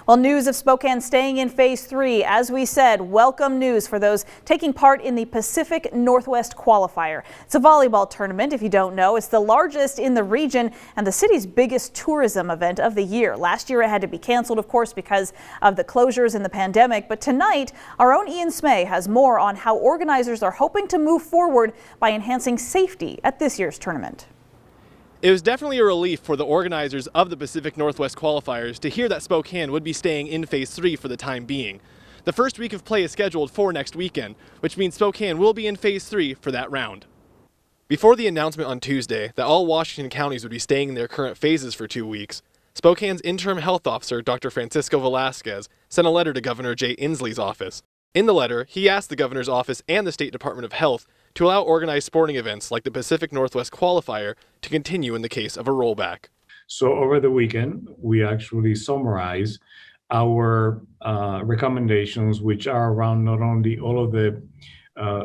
Well, news of Spokane staying in Phase 3. As we said, welcome news for those taking part in the Pacific Northwest Qualifier. It's a volleyball tournament, if you don't know. It's the largest in the region and the city's biggest tourism event of the year. Last year it had to be canceled, of course, because of the closures and the pandemic. But tonight, our own Ian Smay has more on how organizers are hoping to move forward by enhancing safety at this year's tournament. It was definitely a relief for the organizers of the Pacific Northwest Qualifiers to hear that Spokane would be staying in Phase 3 for the time being. The first week of play is scheduled for next weekend, which means Spokane will be in Phase 3 for that round. Before the announcement on Tuesday that all Washington counties would be staying in their current phases for 2 weeks, Spokane's interim health officer, Dr. Francisco Velasquez, sent a letter to Governor Jay Inslee's office. In the letter, he asked the governor's office and the State Department of Health to allow organized sporting events like the Pacific Northwest Qualifier to continue in the case of a rollback. So over the weekend, we actually summarize our recommendations, which are around not only all of the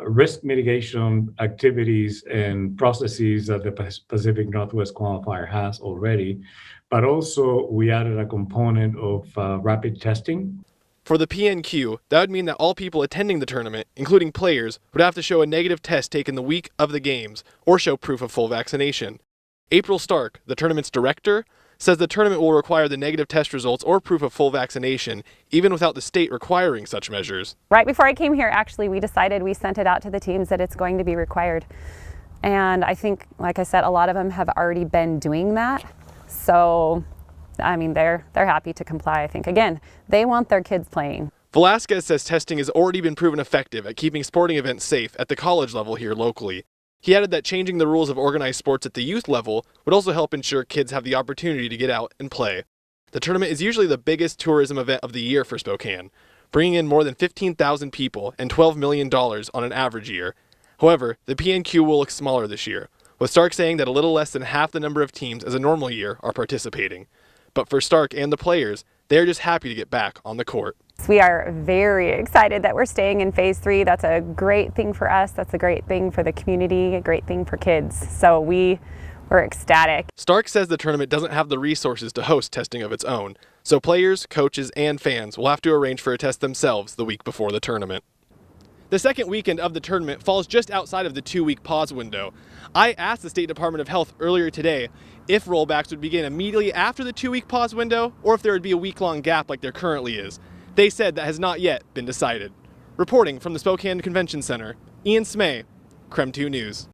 risk mitigation activities and processes that the Pacific Northwest Qualifier has already, but also we added a component of rapid testing. For the PNQ, that would mean that all people attending the tournament, including players, would have to show a negative test taken the week of the games or show proof of full vaccination. April Stark, the tournament's director, says the tournament will require the negative test results or proof of full vaccination, even without the state requiring such measures. Right before I came here, actually, we sent it out to the teams that it's going to be required. And I think, like I said, a lot of them have already been doing that. So I mean, they're happy to comply, I think. Again, they want their kids playing. Velasquez says testing has already been proven effective at keeping sporting events safe at the college level here locally. He added that changing the rules of organized sports at the youth level would also help ensure kids have the opportunity to get out and play. The tournament is usually the biggest tourism event of the year for Spokane, bringing in more than 15,000 people and $12 million on an average year. However, the PNQ will look smaller this year, with Stark saying that a little less than half the number of teams as a normal year are participating. But for Stark and the players, they're just happy to get back on the court. We are very excited that we're staying in Phase 3. That's a great thing for us. That's a great thing for the community, a great thing for kids. So we're ecstatic. Stark says the tournament doesn't have the resources to host testing of its own, so players, coaches, and fans will have to arrange for a test themselves the week before the tournament. The second weekend of the tournament falls just outside of the 2-week pause window. I asked the State Department of Health earlier today if rollbacks would begin immediately after the 2-week pause window or if there would be a week-long gap like there currently is. They said that has not yet been decided. Reporting from the Spokane Convention Center, Ian Smay, KREM 2 News.